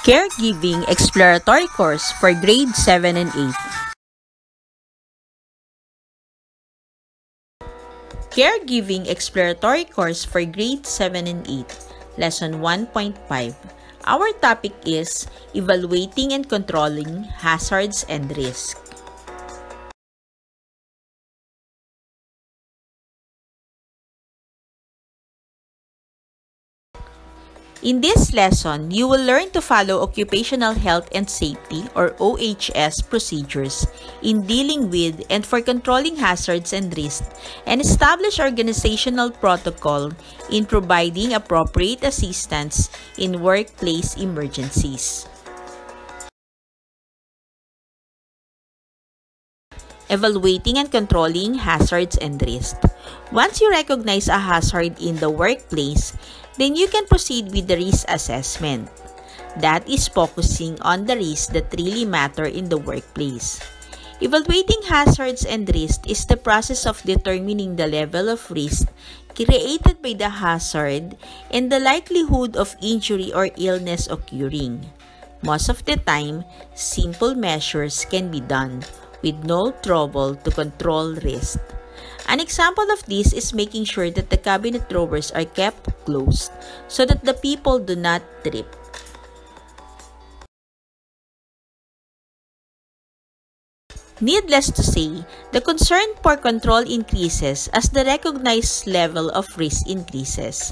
Caregiving Exploratory Course for Grade 7 and 8. Caregiving Exploratory Course for Grade 7 and 8, Lesson 1.5. Our topic is Evaluating and Controlling Hazards and Risks. In this lesson, you will learn to follow occupational health and safety or OHS procedures in dealing with and for controlling hazards and risks, and establish organizational protocol in providing appropriate assistance in workplace emergencies. Evaluating and controlling hazards and risks. Once you recognize a hazard in the workplace, then you can proceed with the risk assessment. That is focusing on the risks that really matter in the workplace. Evaluating hazards and risks is the process of determining the level of risk created by the hazard and the likelihood of injury or illness occurring. Most of the time, simple measures can be done with no trouble to control risk. An example of this is making sure that the cabinet drawers are kept closed so that the people do not trip. Needless to say, the concern for control increases as the recognized level of risk increases.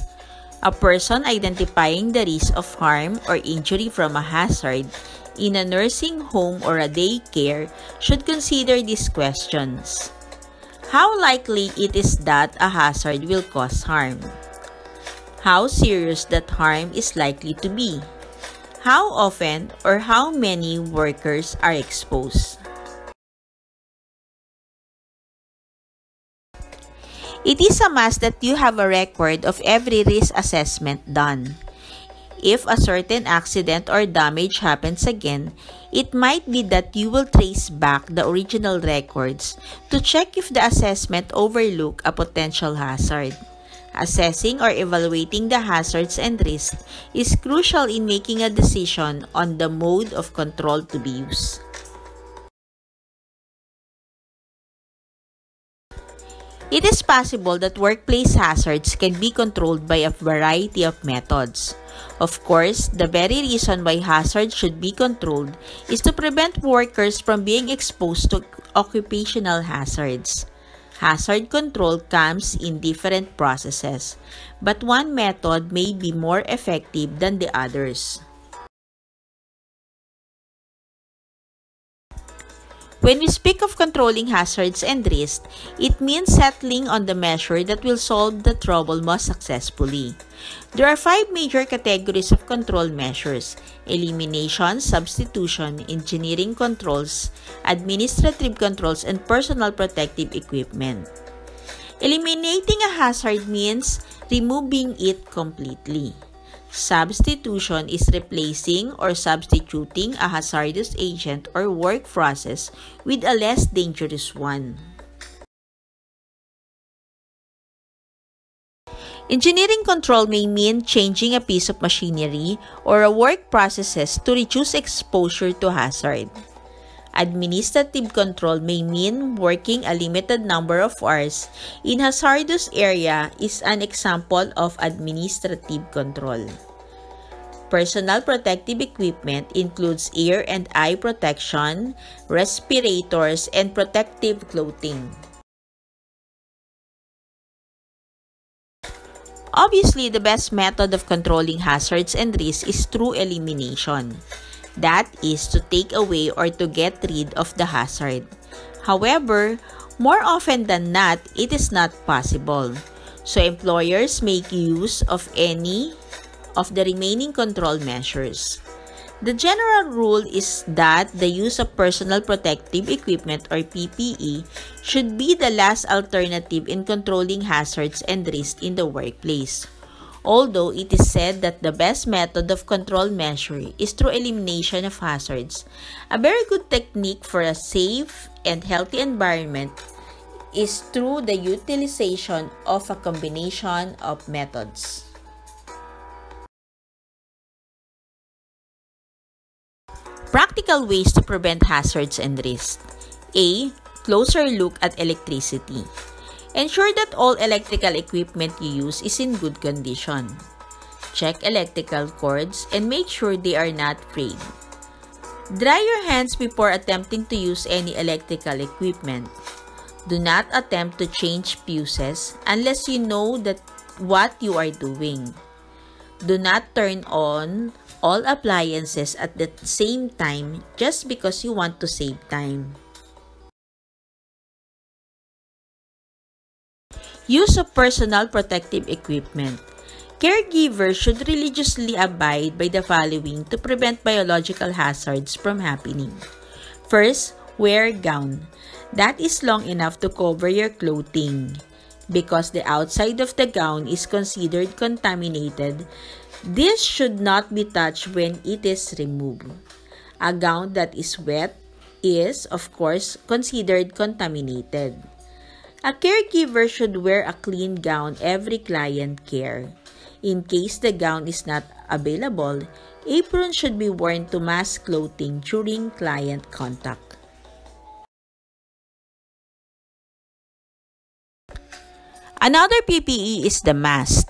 A person identifying the risk of harm or injury from a hazard in a nursing home or a daycare should consider these questions. How likely it is that a hazard will cause harm? How serious that harm is likely to be? How often or how many workers are exposed? It is a must that you have a record of every risk assessment done. If a certain accident or damage happens again, it might be that you will trace back the original records to check if the assessment overlooked a potential hazard. Assessing or evaluating the hazards and risks is crucial in making a decision on the mode of control to be used. It is possible that workplace hazards can be controlled by a variety of methods. Of course, the very reason why hazards should be controlled is to prevent workers from being exposed to occupational hazards. Hazard control comes in different processes, but one method may be more effective than the others. When we speak of controlling hazards and risks, it means settling on the measure that will solve the trouble most successfully. There are 5 major categories of control measures: elimination, substitution, engineering controls, administrative controls, and personal protective equipment. Eliminating a hazard means removing it completely. Substitution is replacing or substituting a hazardous agent or work process with a less dangerous one. Engineering control may mean changing a piece of machinery or a work processes to reduce exposure to hazard. Administrative control may mean working a limited number of hours in hazardous area is an example of administrative control. Personal protective equipment includes ear and eye protection, respirators, and protective clothing. Obviously, the best method of controlling hazards and risks is through elimination. That is to take away or to get rid of the hazard. However, more often than not, it is not possible. So employers make use of any of the remaining control measures. The general rule is that the use of personal protective equipment or PPE should be the last alternative in controlling hazards and risks in the workplace. Although it is said that the best method of control measure is through elimination of hazards, a very good technique for a safe and healthy environment is through the utilization of a combination of methods. Practical ways to prevent hazards and risks. A. Closer look at electricity. Ensure that all electrical equipment you use is in good condition. Check electrical cords and make sure they are not frayed. Dry your hands before attempting to use any electrical equipment. Do not attempt to change fuses unless you know what you are doing. Do not turn on all appliances at the same time just because you want to save time. Use of personal protective equipment. Caregivers should religiously abide by the following to prevent biological hazards from happening. First, wear a gown that is long enough to cover your clothing. Because the outside of the gown is considered contaminated, this should not be touched when it is removed. A gown that is wet is, of course, considered contaminated. A caregiver should wear a clean gown every client care. In case the gown is not available, aprons should be worn to mask clothing during client contact. Another PPE is the mask.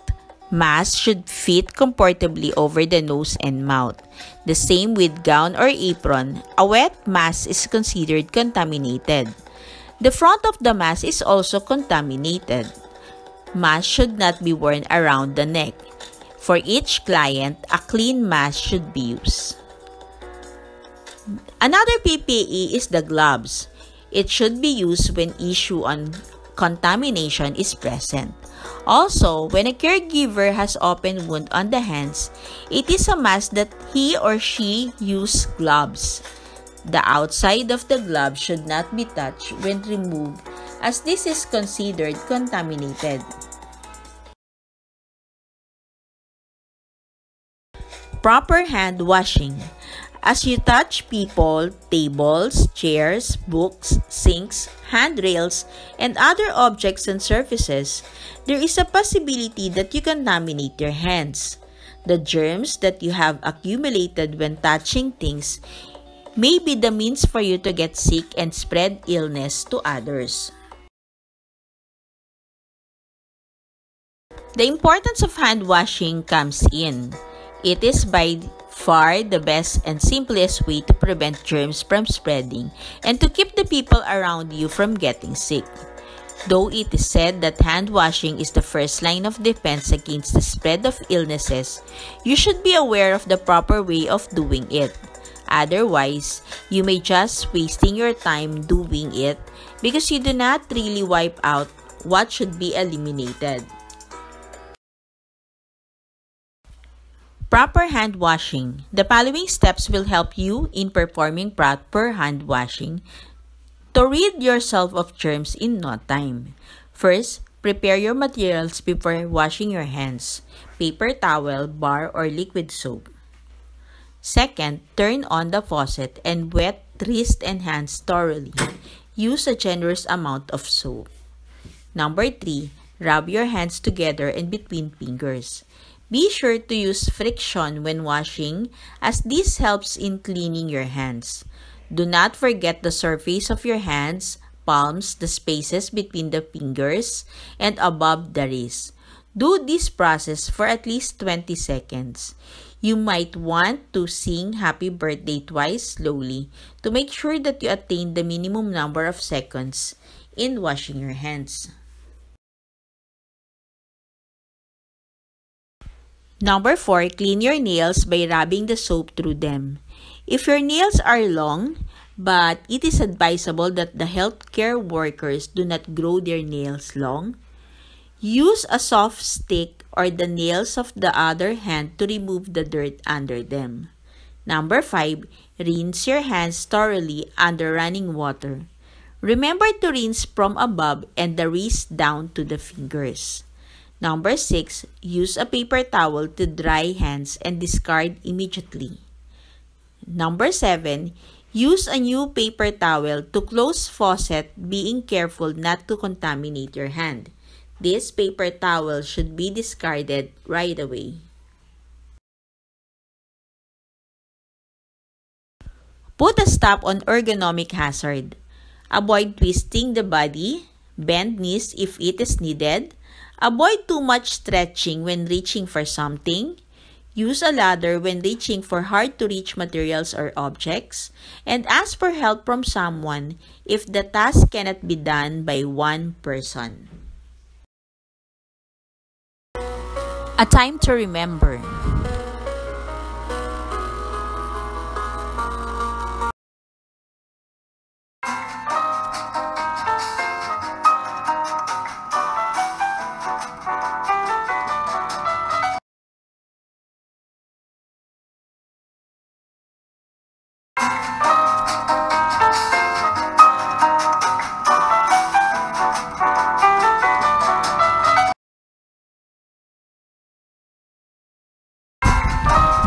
Mask should fit comfortably over the nose and mouth. The same with gown or apron. A wet mask is considered contaminated. The front of the mask is also contaminated. Mask should not be worn around the neck. For each client, a clean mask should be used. Another PPE is the gloves. It should be used when issue on contamination is present. Also, when a caregiver has open wound on the hands, it is a must that he or she use gloves. The outside of the glove should not be touched when removed as this is considered contaminated. Proper hand washing. As you touch people, tables, chairs, books, sinks, handrails, and other objects and surfaces, there is a possibility that you contaminate your hands. The germs that you have accumulated when touching things may be the means for you to get sick and spread illness to others. The importance of hand washing comes in. It is by far the best and simplest way to prevent germs from spreading and to keep the people around you from getting sick. Though it is said that hand washing is the first line of defense against the spread of illnesses, you should be aware of the proper way of doing it. Otherwise, you may just wasting your time doing it because you do not really wipe out what should be eliminated. Proper hand washing. The following steps will help you in performing proper hand washing to rid yourself of germs in no time. First, prepare your materials before washing your hands. Paper towel, bar, or liquid soap. Second, turn on the faucet and wet wrist and hands thoroughly. Use a generous amount of soap. Number 3, rub your hands together and between fingers. Be sure to use friction when washing as this helps in cleaning your hands. Do not forget the surface of your hands, palms, the spaces between the fingers, and above the wrist. Do this process for at least 20 seconds. You might want to sing happy birthday twice slowly to make sure that you attain the minimum number of seconds in washing your hands. Number 4, clean your nails by rubbing the soap through them. If your nails are long, but it is advisable that the healthcare workers do not grow their nails long, use a soft stick or the nails of the other hand to remove the dirt under them. Number 5, rinse your hands thoroughly under running water. Remember to rinse from above and the wrist down to the fingers. Number 6, use a paper towel to dry hands and discard immediately. Number 7, use a new paper towel to close faucet, being careful not to contaminate your hand. This paper towel should be discarded right away. Put a stop on ergonomic hazard. Avoid twisting the body. Bend knees if it is needed. Avoid too much stretching when reaching for something. Use a ladder when reaching for hard-to-reach materials or objects. And ask for help from someone if the task cannot be done by one person. A time to remember.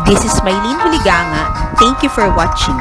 This is Maylene Huliganga. Thank you for watching.